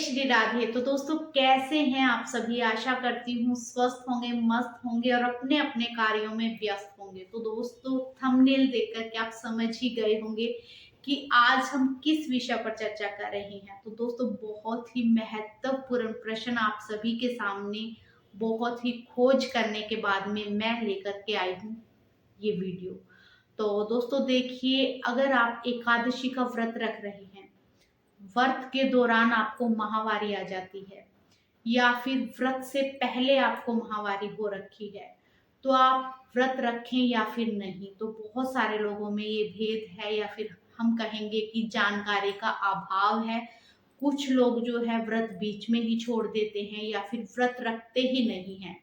श्री राधे। तो दोस्तों कैसे हैं आप सभी? आशा करती हूँ स्वस्थ होंगे, मस्त होंगे और अपने अपने कार्यों में व्यस्त होंगे। तो दोस्तों थंबनेल देख करके आप समझ ही गए होंगे कि आज हम किस विषय पर चर्चा कर रहे हैं। तो दोस्तों बहुत ही महत्वपूर्ण प्रश्न आप सभी के सामने बहुत ही खोज करने के बाद में मैं लेकर के आई हूँ ये वीडियो। तो दोस्तों देखिए, अगर आप एकादशी का व्रत रख रहे हैं, व्रत के दौरान आपको माहवारी आ जाती है या फिर व्रत से पहले आपको माहवारी हो रखी है, तो आप व्रत रखें या फिर नहीं। तो बहुत सारे लोगों में ये भेद है या फिर हम कहेंगे कि जानकारी का अभाव है। कुछ लोग जो है व्रत बीच में ही छोड़ देते हैं या फिर व्रत रखते ही नहीं हैं।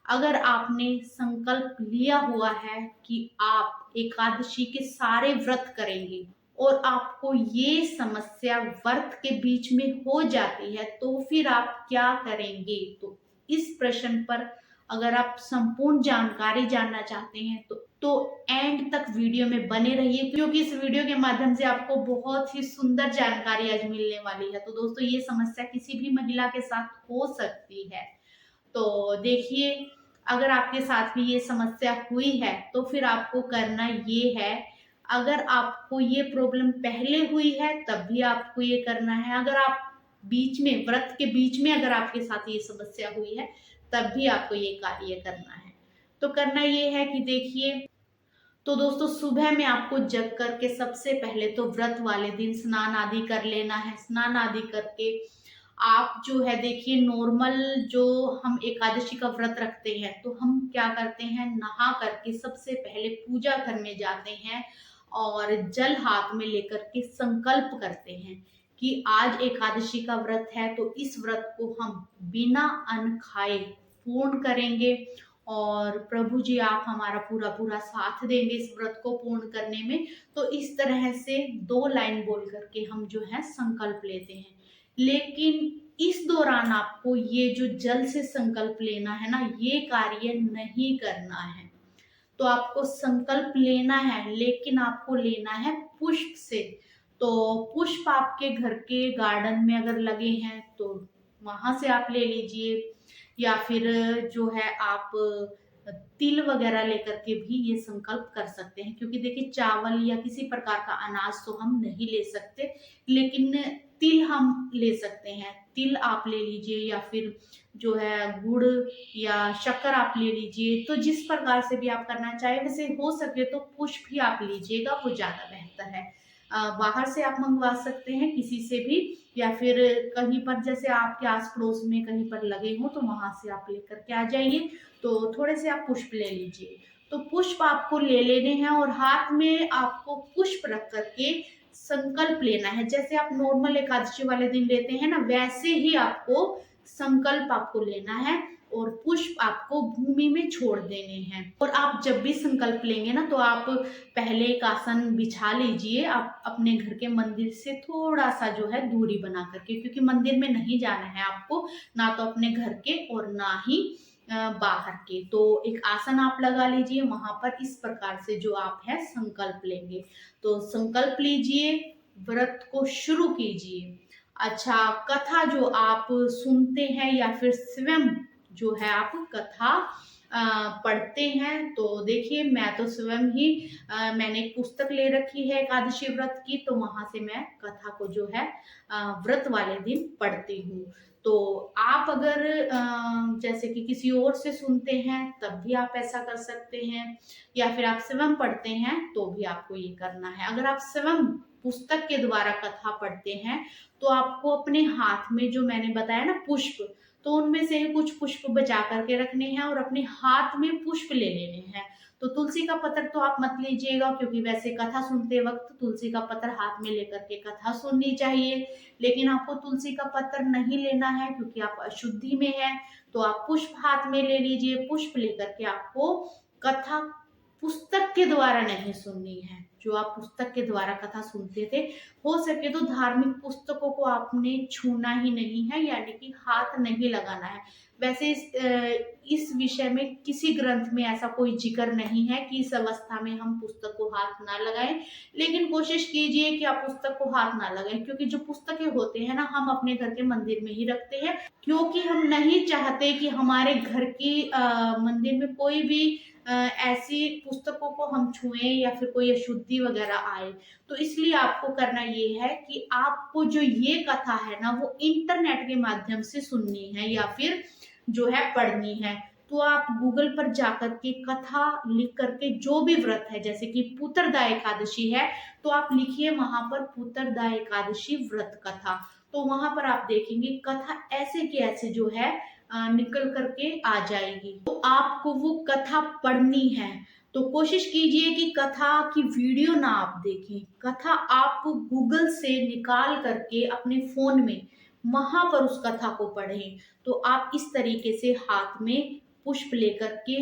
अगर आपने संकल्प लिया हुआ है कि आप एकादशी के सारे व्रत करेंगे और आपको ये समस्या व्रत के बीच में हो जाती है, तो फिर आप क्या करेंगे? तो इस प्रश्न पर अगर आप संपूर्ण जानकारी जानना चाहते हैं तो एंड तक वीडियो में बने रहिए, क्योंकि इस वीडियो के माध्यम से आपको बहुत ही सुंदर जानकारी आज मिलने वाली है। तो दोस्तों ये समस्या किसी भी महिला के साथ हो सकती है। तो देखिए, अगर आपके साथ भी ये समस्या हुई है तो फिर आपको करना ये है, अगर आपको ये प्रॉब्लम पहले हुई है तब भी आपको ये करना है, अगर आप बीच में व्रत के बीच में अगर आपके साथ ये समस्या हुई है तब भी आपको ये कार्य करना है। तो करना ये है कि देखिए, तो दोस्तों सुबह में आपको जग करके सबसे पहले तो व्रत वाले दिन स्नान आदि कर लेना है। स्नान आदि करके आप जो है देखिए, नॉर्मल जो हम एकादशी का व्रत रखते हैं तो हम क्या करते हैं, नहा करके सबसे पहले पूजा घर में जाते हैं और जल हाथ में लेकर के संकल्प करते हैं कि आज एकादशी का व्रत है तो इस व्रत को हम बिना अन्न खाए पूर्ण करेंगे और प्रभु जी आप हमारा पूरा पूरा साथ देंगे इस व्रत को पूर्ण करने में। तो इस तरह से 2 लाइन बोल करके हम जो है संकल्प लेते हैं। लेकिन इस दौरान आपको ये जो जल से संकल्प लेना है ना, ये कार्य नहीं करना है। तो आपको संकल्प लेना है, लेकिन आपको लेना है पुष्प से। तो पुष्प आपके घर के गार्डन में अगर लगे हैं तो वहां से आप ले लीजिए, या फिर जो है आप तिल वगैरह लेकर के भी ये संकल्प कर सकते हैं। क्योंकि देखिए, चावल या किसी प्रकार का अनाज तो हम नहीं ले सकते, लेकिन तिल हम ले सकते हैं। तिल आप ले लीजिए या फिर जो है गुड़ या शक्कर आप ले लीजिए। तो जिस प्रकार से भी आप करना चाहे, वैसे हो सके तो पुष्प ही आप लीजिएगा, वो ज्यादा बेहतर है। बाहर से आप मंगवा सकते हैं किसी से भी, या फिर कहीं पर जैसे आपके आस पड़ोस में कहीं पर लगे हो तो वहां से आप लेकर के आ जाइए। तो थोड़े से आप पुष्प ले लीजिए। तो पुष्प आपको ले लेने हैं और हाथ में आपको पुष्प रख करके संकल्प लेना है। जैसे आप नॉर्मल एकादशी वाले दिन लेते हैं ना, वैसे ही आपको संकल्प आपको लेना है और पुष्प आपको भूमि में छोड़ देने हैं। और आप जब भी संकल्प लेंगे ना, तो आप पहले एक आसन बिछा लीजिए, आप अपने घर के मंदिर से थोड़ा सा जो है दूरी बना करके, क्योंकि मंदिर में नहीं जाना है आपको, ना तो अपने घर के और ना ही बाहर के। तो एक आसन आप लगा लीजिए, वहां पर इस प्रकार से जो आप है संकल्प लेंगे। तो संकल्प लीजिए, व्रत को शुरू कीजिए। अच्छा, कथा जो आप सुनते हैं या फिर स्वयं जो है आप कथा पढ़ते हैं, तो देखिए मैं तो स्वयं ही मैंने एक पुस्तक ले रखी है एकादशी व्रत की, तो वहां से मैं कथा को जो है व्रत वाले दिन पढ़ती हूँ। तो आप अगर जैसे कि किसी और से सुनते हैं तब भी आप ऐसा कर सकते हैं, या फिर आप स्वयं पढ़ते हैं तो भी आपको ये करना है। अगर आप स्वयं पुस्तक के द्वारा कथा पढ़ते हैं तो आपको अपने हाथ में जो मैंने बताया ना पुष्प, तो उनमें से ही कुछ पुष्प बचा करके रखने हैं और अपने हाथ में पुष्प ले लेने हैं। तो तुलसी का पत्र तो आप मत लीजिएगा, क्योंकि वैसे कथा सुनते वक्त तुलसी का पत्र हाथ में लेकर के कथा सुननी चाहिए। लेकिन आपको तुलसी का पत्र नहीं लेना है क्योंकि आप अशुद्धि में है। तो आप पुष्प हाथ में ले लीजिए। पुष्प लेकर के आपको कथा पुस्तक के द्वारा नहीं सुननी है, जो आप पुस्तक के द्वारा कथा सुनते थे। हो सके तो धार्मिक पुस्तकों को आपने छूना ही नहीं है, यानी कि हाथ नहीं लगाना है। वैसे इस विषय में किसी ग्रंथ में ऐसा कोई जिक्र नहीं है कि इस अवस्था में हम पुस्तक को हाथ ना लगाएं, लेकिन कोशिश कीजिए कि आप पुस्तक को हाथ ना लगाएं, क्योंकि जो पुस्तकें होते हैं ना, हम अपने घर के मंदिर में ही रखते हैं, क्योंकि हम नहीं चाहते कि हमारे घर की मंदिर में कोई भी ऐसी पुस्तकों को हम छुएं या फिर कोई अशुद्धि वगैरह आए। तो इसलिए आपको करना ये है कि आपको जो ये कथा है ना, वो इंटरनेट के माध्यम से सुननी है या फिर जो है पढ़नी है। तो आप गूगल पर जाकर के कथा लिख करके, जो भी व्रत है, जैसे कि पुत्रदा एकादशी है, तो आप लिखिए वहां पर पुत्रदा एकादशी व्रत कथा। तो वहां पर आप देखेंगे कथा ऐसे की ऐसे जो है निकल करके आ जाएगी। तो आपको वो कथा पढ़नी है। तो कोशिश कीजिए कि कथा की वीडियो ना आप देखें, कथा आप गूगल से निकाल करके अपने फोन में वहां पर उस कथा को पढ़ें। तो आप इस तरीके से हाथ में पुष्प लेकर के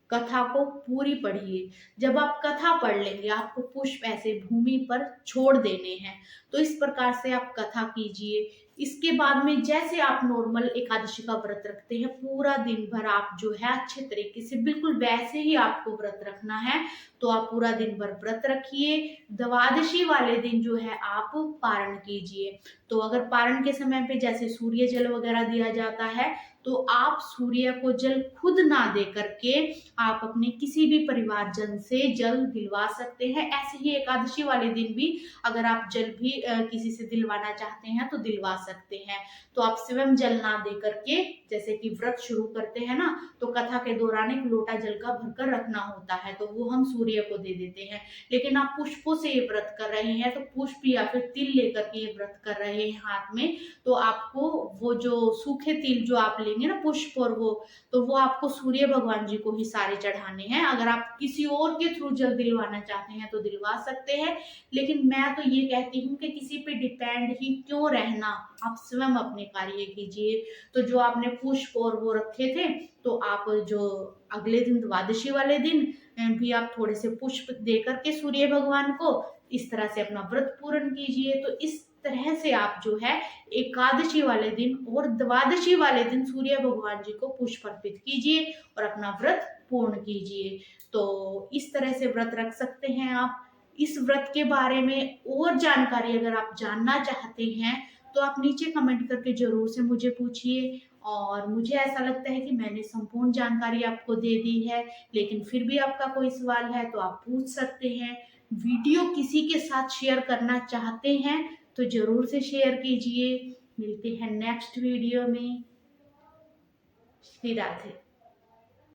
कथा को पूरी पढ़िए। जब आप कथा पढ़ लेंगे, आपको पुष्प ऐसे भूमि पर छोड़ देने हैं। तो इस प्रकार से आप कथा कीजिए। इसके बाद में जैसे आप नॉर्मल एकादशी का व्रत रखते हैं, पूरा दिन भर आप जो है अच्छे तरीके से, बिल्कुल वैसे ही आपको व्रत रखना है। तो आप पूरा दिन भर व्रत रखिए। द्वादशी वाले दिन जो है आप पारण कीजिए। तो अगर पारण के समय पे जैसे सूर्य जल वगैरह दिया जाता है, तो आप सूर्य को जल खुद ना दे करके आप अपने किसी भी परिवारजन से जल दिलवा सकते हैं। ऐसे ही एकादशी वाले दिन भी अगर आप जल भी किसी से दिलवाना चाहते हैं तो दिलवा सकते हैं। तो आप स्वयं जल ना दे करके, जैसे कि व्रत शुरू करते हैं ना, तो कथा के दौरान एक लोटा जल का भरकर रखना होता है, तो वो हम सूर्य को दे देते हैं। लेकिन आप पुष्पों से ये व्रत कर रहे हैं, तो पुष्प या फिर तिल लेकर के ये व्रत कर रहे हैं हाथ में, तो आपको वो जो सूखे तिल जो आप लेंगे ना, पुष्प और वो, तो वो आपको सूर्य भगवान जी को ही सारे चढ़ाने हैं। अगर आप किसी और के थ्रू जल दिलवाना चाहते हैं तो दिलवा सकते हैं, लेकिन मैं तो ये कहती हूँ कि किसी पे डिपेंड ही क्यों रहना, आप स्वयं अपने कार्य कीजिए। तो जो आपने पुष्प और वो रखे थे, तो आप जो अगले दिन द्वादशी वाले दिन भी आप थोड़े से पुष्प दे करके सूर्य भगवान को इस तरह से अपना व्रत पूर्ण कीजिए। तो इस तरह से आप जो है एकादशी वाले दिन और द्वादशी वाले दिन सूर्य भगवान जी को पुष्प अर्पित कीजिए और अपना व्रत पूर्ण कीजिए। तो इस तरह से व्रत रख सकते हैं आप। इस व्रत के बारे में और जानकारी अगर आप जानना चाहते हैं, तो आप नीचे कमेंट करके जरूर से मुझे पूछिए। और मुझे ऐसा लगता है कि मैंने संपूर्ण जानकारी आपको दे दी है, लेकिन फिर भी आपका कोई सवाल है तो आप पूछ सकते हैं। वीडियो किसी के साथ शेयर करना चाहते हैं तो जरूर से शेयर कीजिए। मिलते हैं नेक्स्ट वीडियो में। श्री राधे।